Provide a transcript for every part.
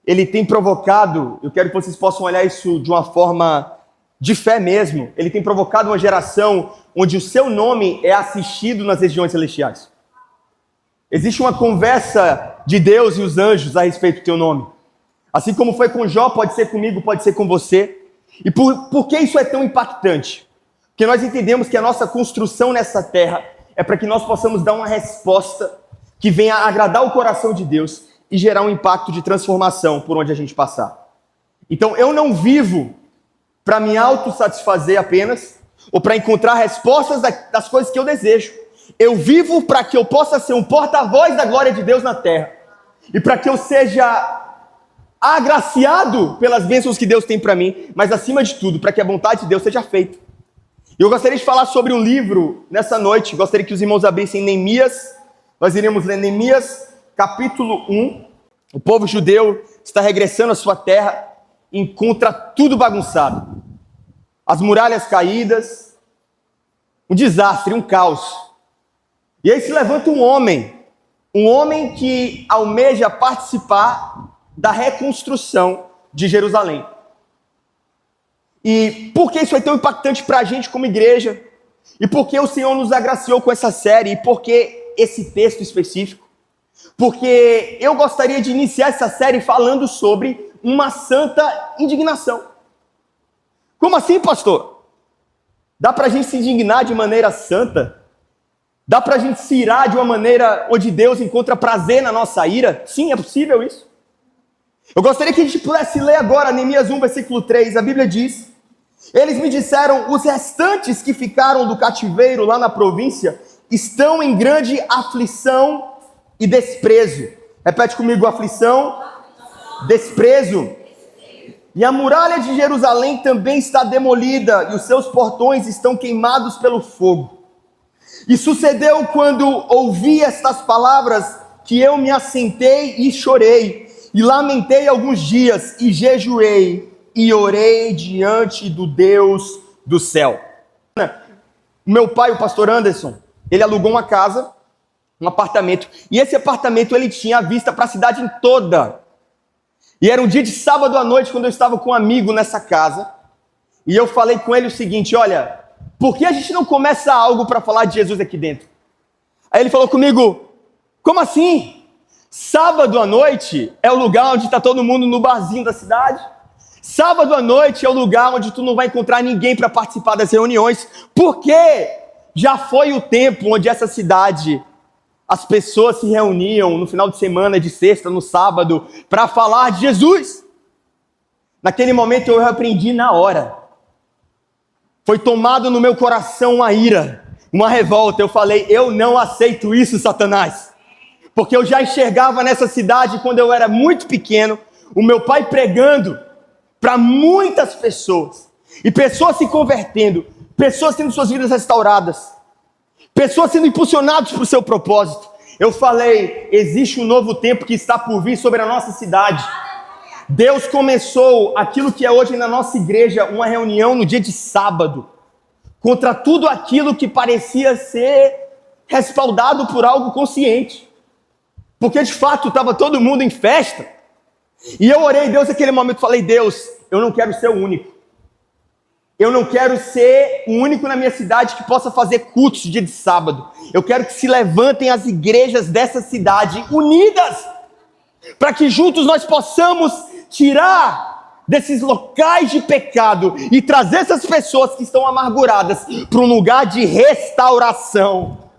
ele tem provocado, eu quero que vocês possam olhar isso de uma forma de fé mesmo, ele tem provocado uma geração onde o seu nome é assistido nas regiões celestiais. Existe uma conversa de Deus e os anjos a respeito do teu nome. Assim como foi com Jó, pode ser comigo, pode ser com você. E por que isso é tão impactante? Porque nós entendemos que a nossa construção nessa terra é para que nós possamos dar uma resposta que venha agradar o coração de Deus e gerar um impacto de transformação por onde a gente passar. Então eu não vivo para me autossatisfazer apenas, ou para encontrar respostas das coisas que eu desejo. Eu vivo para que eu possa ser um porta-voz da glória de Deus na terra. E para que eu seja agraciado pelas bênçãos que Deus tem para mim, mas acima de tudo, para que a vontade de Deus seja feita. E eu gostaria de falar sobre um livro nessa noite. Gostaria que os irmãos abrissem Neemias. Nós iremos ler Neemias, capítulo 1. O povo judeu está regressando à sua terra e encontra tudo bagunçado. As muralhas caídas, um desastre, um caos. E aí se levanta um homem que almeja participar da reconstrução de Jerusalém. E por que isso é tão impactante para a gente como igreja? E por que o Senhor nos agraciou com essa série? E por que esse texto específico? Porque eu gostaria de iniciar essa série falando sobre uma santa indignação. Como assim, pastor? Dá para a gente se indignar de maneira santa? Dá para a gente se irar de uma maneira onde Deus encontra prazer na nossa ira? Sim, é possível isso. Eu gostaria que a gente pudesse ler agora Neemias 1, versículo 3. A Bíblia diz: eles me disseram, os restantes que ficaram do cativeiro lá na província estão em grande aflição e desprezo. Repete comigo: aflição, desprezo. E a muralha de Jerusalém também está demolida, e os seus portões estão queimados pelo fogo. E sucedeu quando ouvi estas palavras, que eu me assentei e chorei, e lamentei alguns dias, e jejuei, e orei diante do Deus do céu. Meu pai, o pastor Anderson, ele alugou uma casa, um apartamento, e esse apartamento ele tinha vista para a cidade toda. E era um dia de sábado à noite, quando eu estava com um amigo nessa casa, e eu falei com ele o seguinte: olha, por que a gente não começa algo para falar de Jesus aqui dentro? Aí ele falou comigo: como assim? Sábado à noite é o lugar onde está todo mundo no barzinho da cidade. Sábado à noite é o lugar onde tu não vai encontrar ninguém para participar das reuniões, porque já foi o tempo onde essa cidade, as pessoas se reuniam no final de semana, de sexta, no sábado, para falar de Jesus. Naquele momento eu repreendi na hora. Foi tomado no meu coração uma ira, uma revolta. Eu falei: eu não aceito isso, Satanás. Porque eu já enxergava nessa cidade, quando eu era muito pequeno, o meu pai pregando para muitas pessoas. E pessoas se convertendo, pessoas tendo suas vidas restauradas, pessoas sendo impulsionadas para o seu propósito. Eu falei: existe um novo tempo que está por vir sobre a nossa cidade. Deus começou aquilo que é hoje na nossa igreja, uma reunião no dia de sábado, contra tudo aquilo que parecia ser respaldado por algo consciente. Porque de fato estava todo mundo em festa. E eu orei a Deus naquele momento, falei: Deus, eu não quero ser o único. Eu não quero ser o único na minha cidade que possa fazer cultos de dia de sábado. Eu quero que se levantem as igrejas dessa cidade unidas, para que juntos nós possamos tirar desses locais de pecado e trazer essas pessoas que estão amarguradas para um lugar de restauração.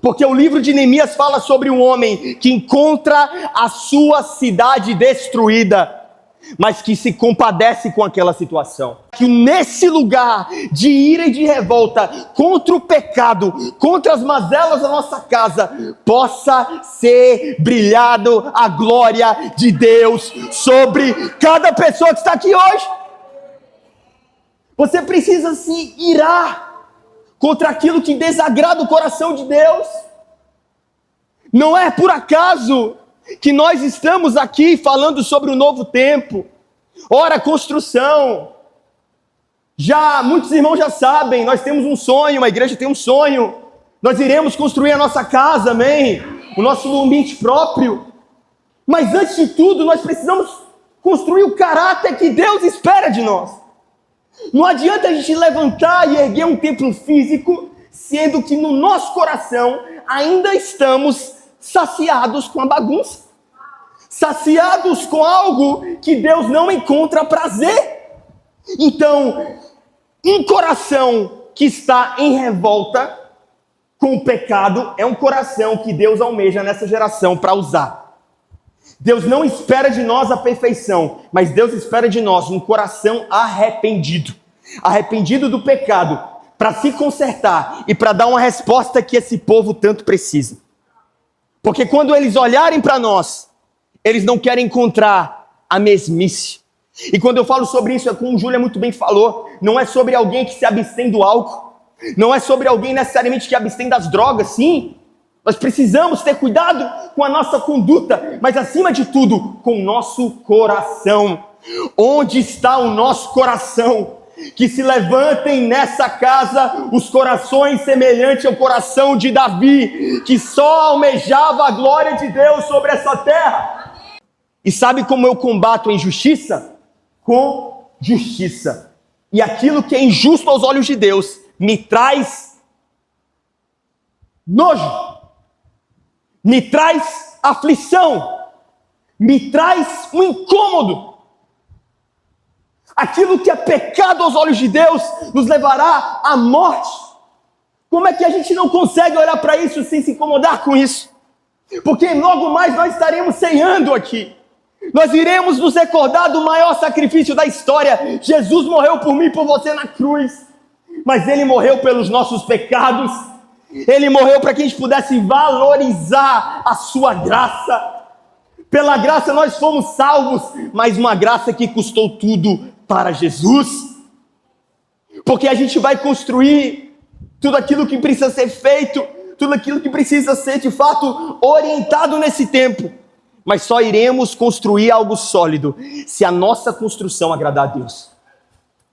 Porque o livro de Neemias fala sobre um homem que encontra a sua cidade destruída, mas que se compadece com aquela situação. Que nesse lugar de ira e de revolta contra o pecado, contra as mazelas da nossa casa, possa ser brilhado a glória de Deus sobre cada pessoa que está aqui hoje. Você precisa se irar contra aquilo que desagrada o coração de Deus. Não é por acaso que nós estamos aqui falando sobre o novo tempo. Ora, construção. Já muitos irmãos já sabem, nós temos um sonho, a igreja tem um sonho. Nós iremos construir a nossa casa, amém? O nosso ambiente próprio. Mas antes de tudo, nós precisamos construir o caráter que Deus espera de nós. Não adianta a gente levantar e erguer um templo físico, sendo que no nosso coração ainda estamos saciados com a bagunça, saciados com algo que Deus não encontra prazer. Então, um coração que está em revolta com o pecado é um coração que Deus almeja nessa geração para usar. Deus não espera de nós a perfeição, mas Deus espera de nós um coração arrependido. Arrependido do pecado, para se consertar e para dar uma resposta que esse povo tanto precisa. Porque quando eles olharem para nós, eles não querem encontrar a mesmice. E quando eu falo sobre isso, é como o Júlia muito bem falou, não é sobre alguém que se abstém do álcool, não é sobre alguém necessariamente que abstém das drogas, sim. Nós precisamos ter cuidado com a nossa conduta, mas acima de tudo, com o nosso coração. Onde está o nosso coração? Que se levantem nessa casa os corações semelhantes ao coração de Davi, que só almejava a glória de Deus sobre essa terra. E sabe como eu combato a injustiça? Com justiça. E aquilo que é injusto aos olhos de Deus me traz nojo, me traz aflição, me traz um incômodo. Aquilo que é pecado aos olhos de Deus nos levará à morte. Como é que a gente não consegue olhar para isso sem se incomodar com isso? Porque logo mais nós estaremos ceando aqui. Nós iremos nos recordar do maior sacrifício da história. Jesus morreu por mim e por você na cruz. Mas Ele morreu pelos nossos pecados. Ele morreu para que a gente pudesse valorizar a sua graça. Pela graça nós fomos salvos, mas uma graça que custou tudo para Jesus. Porque a gente vai construir tudo aquilo que precisa ser feito, tudo aquilo que precisa ser de fato orientado nesse tempo. Mas só iremos construir algo sólido se a nossa construção agradar a Deus.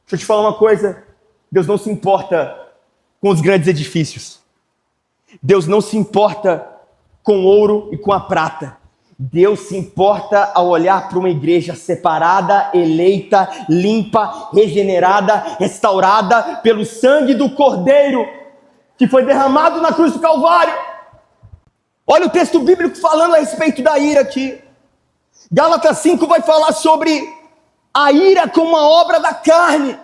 Deixa eu te falar uma coisa, Deus não se importa com os grandes edifícios. Deus não se importa com o ouro e com a prata. Deus se importa ao olhar para uma igreja separada, eleita, limpa, regenerada, restaurada pelo sangue do Cordeiro que foi derramado na cruz do Calvário. Olha o texto bíblico falando a respeito da ira aqui. Gálatas 5 vai falar sobre a ira como uma obra da carne.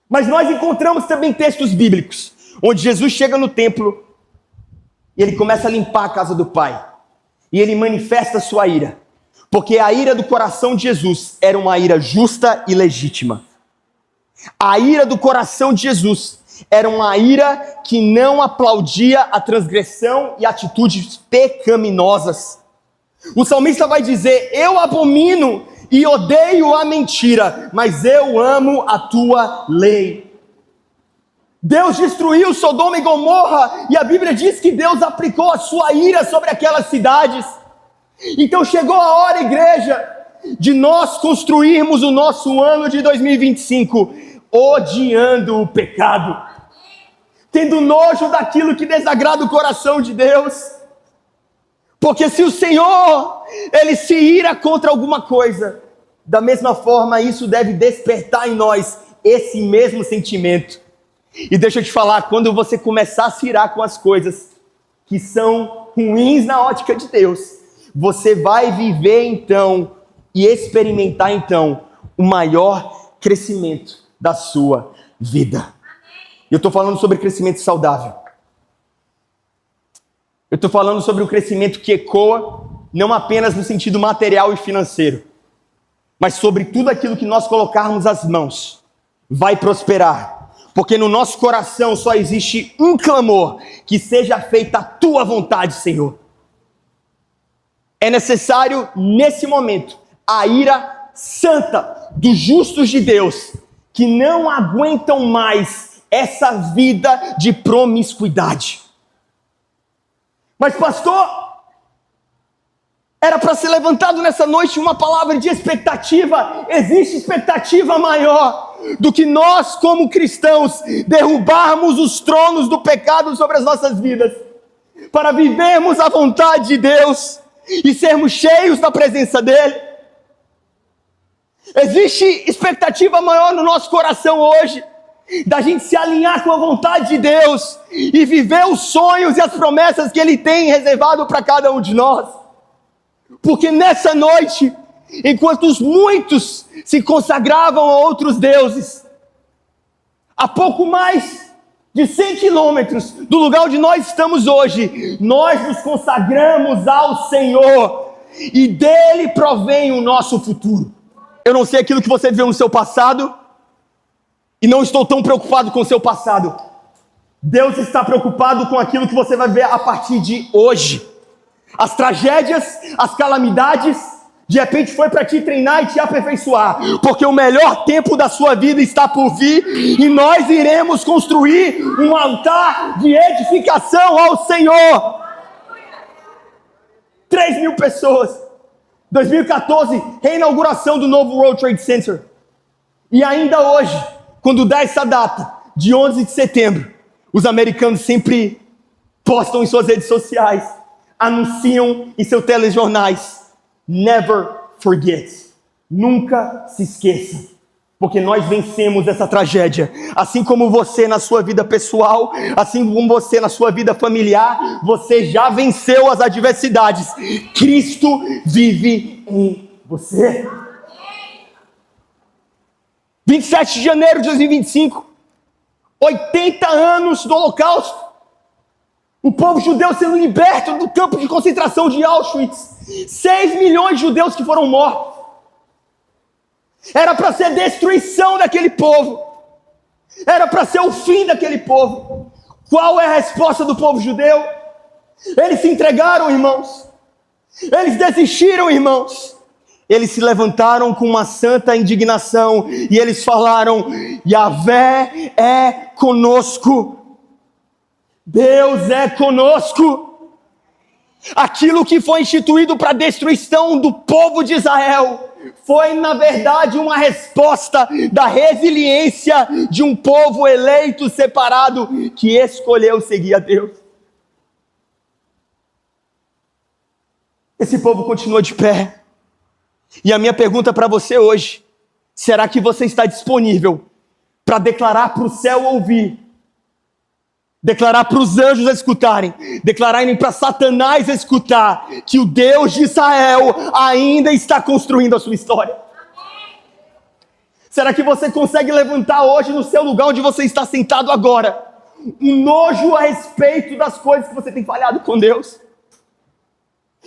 Mas nós encontramos também textos bíblicos onde Jesus chega no templo e ele começa a limpar a casa do Pai. E ele manifesta sua ira. Porque a ira do coração de Jesus era uma ira justa e legítima. A ira do coração de Jesus era uma ira que não aplaudia a transgressão e atitudes pecaminosas. O salmista vai dizer: eu abomino e odeio a mentira, mas eu amo a tua lei. Deus destruiu Sodoma e Gomorra, e a Bíblia diz que Deus aplicou a sua ira sobre aquelas cidades. Então chegou a hora, igreja, de nós construirmos o nosso ano de 2025 odiando o pecado, tendo nojo daquilo que desagrada o coração de Deus. Porque se o Senhor, Ele se ira contra alguma coisa, da mesma forma isso deve despertar em nós esse mesmo sentimento. E deixa eu te falar, quando você começar a se irar com as coisas que são ruins na ótica de Deus, você vai viver então e experimentar então o maior crescimento da sua vida. Eu estou falando sobre crescimento saudável. Eu estou falando sobre o crescimento que ecoa, não apenas no sentido material e financeiro, mas sobre tudo aquilo que nós colocarmos as mãos, vai prosperar. Porque no nosso coração só existe um clamor: que seja feita a tua vontade, Senhor. É necessário, nesse momento, a ira santa dos justos de Deus, que não aguentam mais essa vida de promiscuidade. Mas pastor, era para ser levantado nessa noite uma palavra de expectativa. Existe expectativa maior do que nós, como cristãos, derrubarmos os tronos do pecado sobre as nossas vidas, para vivermos a vontade de Deus e sermos cheios da presença dEle. Existe expectativa maior no nosso coração hoje, da gente se alinhar com a vontade de Deus e viver os sonhos e as promessas que Ele tem reservado para cada um de nós. Porque nessa noite, enquanto muitos se consagravam a outros deuses, a pouco mais de 100 quilômetros do lugar onde nós estamos hoje, nós nos consagramos ao Senhor e dele provém o nosso futuro. Eu não sei aquilo que você viveu no seu passado e não estou tão preocupado com o seu passado. Deus está preocupado com aquilo que você vai ver a partir de hoje. As tragédias, as calamidades, de repente foi para te treinar e te aperfeiçoar, porque o melhor tempo da sua vida está por vir e nós iremos construir um altar de edificação ao Senhor. 3.000 pessoas. 2014, reinauguração do novo World Trade Center. E ainda hoje, quando dá essa data, de 11 de setembro, os americanos sempre postam em suas redes sociais, anunciam em seus telejornais, never forget, nunca se esqueça, porque nós vencemos essa tragédia, assim como você na sua vida pessoal, assim como você na sua vida familiar, você já venceu as adversidades, Cristo vive em você. 27 de janeiro de 2025, 80 anos do Holocausto, o povo judeu sendo liberto do campo de concentração de Auschwitz, 6 milhões de judeus que foram mortos. Era para ser a destruição daquele povo, era para ser o fim daquele povo. Qual é a resposta do povo judeu? Eles se entregaram, irmãos, eles desistiram, irmãos, eles se levantaram com uma santa indignação e eles falaram: Yahvé é conosco, Deus é conosco. Aquilo que foi instituído para a destruição do povo de Israel foi, na verdade, uma resposta da resiliência de um povo eleito, separado, que escolheu seguir a Deus. Esse povo continua de pé. E a minha pergunta para você hoje: será que você está disponível para declarar para o céu ouvir, declarar para os anjos escutarem, declararem para Satanás escutar que o Deus de Israel ainda está construindo a sua história? Será que você consegue levantar hoje no seu lugar onde você está sentado agora um nojo a respeito das coisas que você tem falhado com Deus?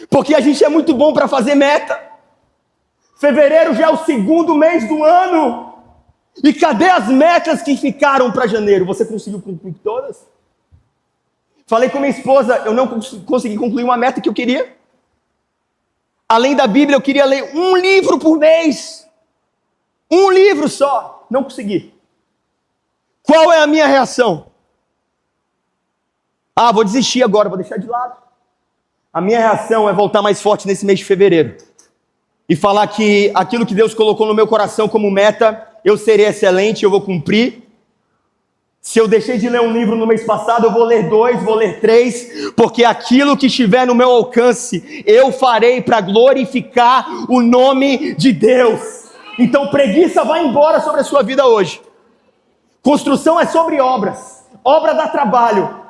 Porque a gente é muito bom para fazer meta. Fevereiro já é o segundo mês do ano. E cadê as metas que ficaram para janeiro? Você conseguiu cumprir todas? Falei com minha esposa, eu não consegui concluir uma meta que eu queria. Além da Bíblia, eu queria ler um livro por mês. Um livro só. Não consegui. Qual é a minha reação? Vou desistir agora, vou deixar de lado. A minha reação é voltar mais forte nesse mês de fevereiro e falar que aquilo que Deus colocou no meu coração como meta, eu serei excelente, eu vou cumprir. Se eu deixei de ler um livro no mês passado, eu vou ler 2, vou ler 3, porque aquilo que estiver no meu alcance, eu farei para glorificar o nome de Deus. Então preguiça vai embora sobre a sua vida hoje. Construção é sobre obras, obra dá trabalho.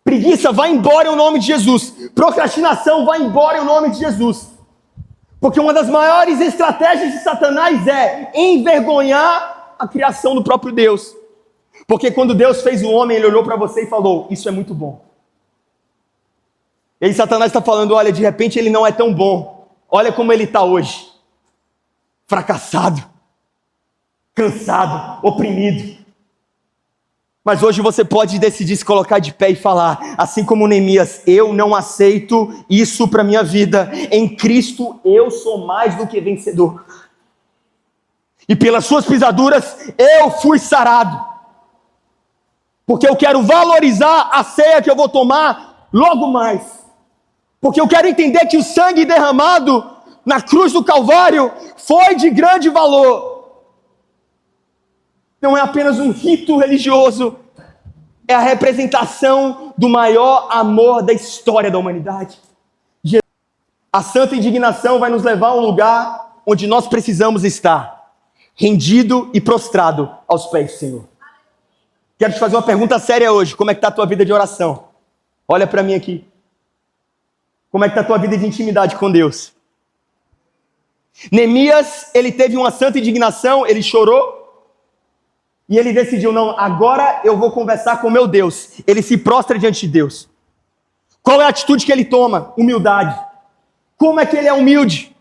Preguiça vai embora em nome de Jesus. Procrastinação vai embora em nome de Jesus. Porque uma das maiores estratégias de Satanás é envergonhar a criação do próprio Deus. Porque quando Deus fez o homem, ele olhou para você e falou: isso é muito bom. E aí Satanás está falando: olha, de repente ele não é tão bom. Olha como ele está hoje. Fracassado, cansado, oprimido. Mas hoje você pode decidir se colocar de pé e falar, assim como Neemias: eu não aceito isso para minha vida. Em Cristo eu sou mais do que vencedor. E pelas suas pisaduras eu fui sarado. Porque eu quero valorizar a ceia que eu vou tomar logo mais. Porque eu quero entender que o sangue derramado na cruz do Calvário foi de grande valor. Não é apenas um rito religioso, é a representação do maior amor da história da humanidade. A santa indignação vai nos levar a um lugar onde nós precisamos estar, rendido e prostrado aos pés do Senhor. Quero te fazer uma pergunta séria hoje. Como é que está a tua vida de oração? Olha para mim aqui. Como é que está a tua vida de intimidade com Deus? Neemias, ele teve uma santa indignação, ele chorou, e ele decidiu, não, agora eu vou conversar com meu Deus. Ele se prostra diante de Deus. Qual é a atitude que ele toma? Humildade. Como é que ele é humilde?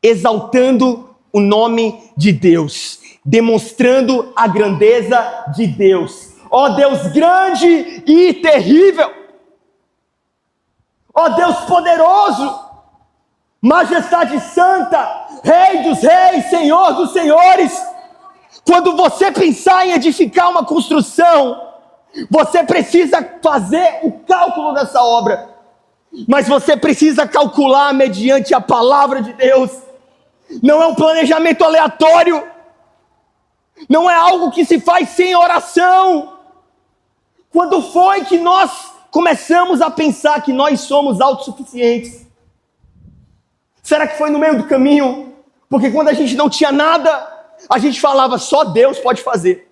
Exaltando o nome de Deus, demonstrando a grandeza de Deus. Ó Deus grande e terrível, ó Deus poderoso, majestade santa, Rei dos reis, Senhor dos senhores. Quando você pensar em edificar uma construção, você precisa fazer o cálculo dessa obra, mas você precisa calcular mediante a palavra de Deus. Não é um planejamento aleatório, não é algo que se faz sem oração. Quando foi que nós começamos a pensar que nós somos autossuficientes? Será que foi no meio do caminho? Porque quando a gente não tinha nada, a gente falava, só Deus pode fazer.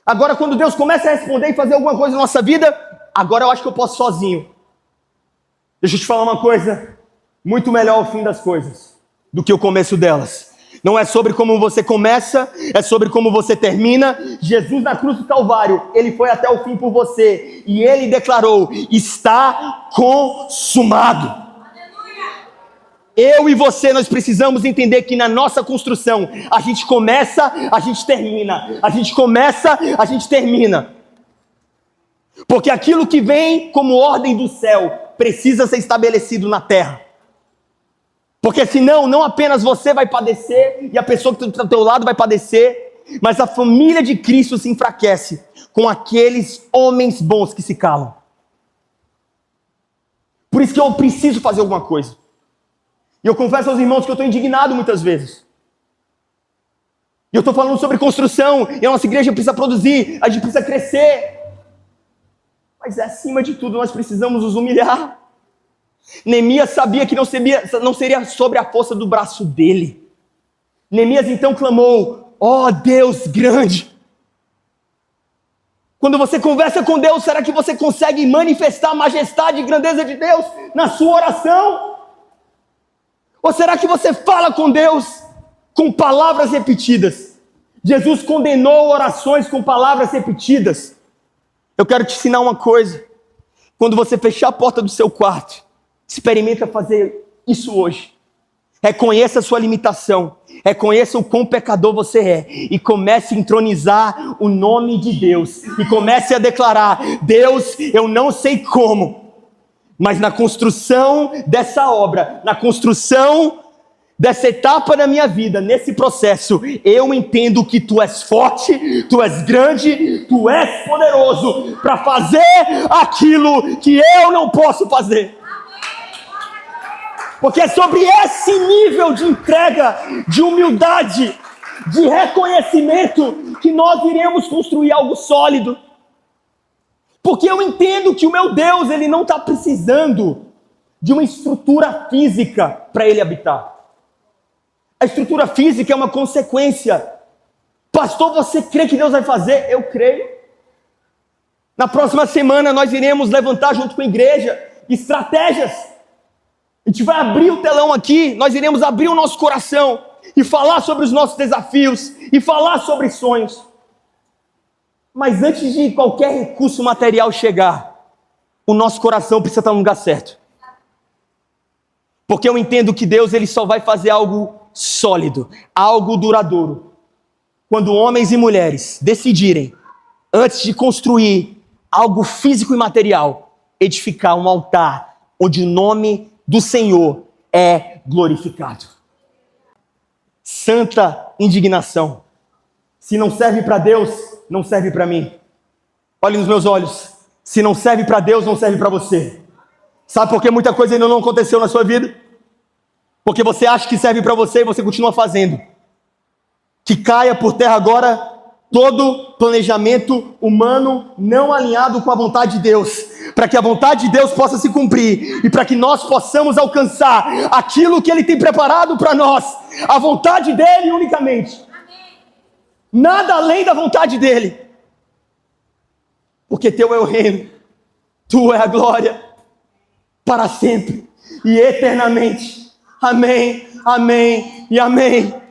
Agora quando Deus começa a responder e fazer alguma coisa na nossa vida, agora eu acho que eu posso sozinho. Deixa eu te falar uma coisa, muito melhor o fim das coisas do que o começo delas. Não é sobre como você começa, é sobre como você termina. Jesus na cruz do Calvário, ele foi até o fim por você, e ele declarou, está consumado. Eu e você, nós precisamos entender que na nossa construção, a gente começa, a gente termina. A gente começa, a gente termina. Porque aquilo que vem como ordem do céu, precisa ser estabelecido na terra. Porque senão, não apenas você vai padecer, e a pessoa que está ao teu lado vai padecer, mas a família de Cristo se enfraquece com aqueles homens bons que se calam. Por isso que eu preciso fazer alguma coisa. E eu confesso aos irmãos que eu estou indignado muitas vezes. E eu estou falando sobre construção, e a nossa igreja precisa produzir, a gente precisa crescer. Mas acima de tudo nós precisamos nos humilhar. Neemias sabia que não seria sobre a força do braço dele. Neemias então clamou, ó Deus grande. Quando você conversa com Deus, será que você consegue manifestar a majestade e grandeza de Deus na sua oração? Ou será que você fala com Deus com palavras repetidas? Jesus condenou orações com palavras repetidas. Eu quero te ensinar uma coisa. Quando você fechar a porta do seu quarto, experimenta fazer isso hoje. Reconheça a sua limitação. Reconheça o quão pecador você é. E comece a entronizar o nome de Deus. E comece a declarar, Deus, eu não sei como, mas na construção dessa obra, na construção dessa etapa da minha vida, nesse processo, eu entendo que Tu és forte, Tu és grande, Tu és poderoso para fazer aquilo que eu não posso fazer. Porque é sobre esse nível de entrega, de humildade, de reconhecimento, que nós iremos construir algo sólido. Porque eu entendo que o meu Deus, ele não está precisando de uma estrutura física para ele habitar. A estrutura física é uma consequência. Pastor, você crê que Deus vai fazer? Eu creio. Na próxima semana nós iremos levantar junto com a igreja estratégias. A gente vai abrir o telão aqui, nós iremos abrir o nosso coração e falar sobre os nossos desafios e falar sobre sonhos. Mas antes de qualquer recurso material chegar, o nosso coração precisa estar no lugar certo. Porque eu entendo que Deus, ele só vai fazer algo sólido, algo duradouro, quando homens e mulheres decidirem, antes de construir algo físico e material, edificar um altar onde o nome do Senhor é glorificado. Santa indignação. Se não serve para Deus, não serve para mim. Olhe nos meus olhos. Se não serve para Deus, não serve para você. Sabe por que muita coisa ainda não aconteceu na sua vida? Porque você acha que serve para você e você continua fazendo. Que caia por terra agora todo planejamento humano não alinhado com a vontade de Deus. para que a vontade de Deus possa se cumprir e para que nós possamos alcançar aquilo que Ele tem preparado para nós, a vontade dEle unicamente. Nada além da vontade dEle. Porque Teu é o reino, Tua é a glória, para sempre e eternamente. Amém, amém e amém.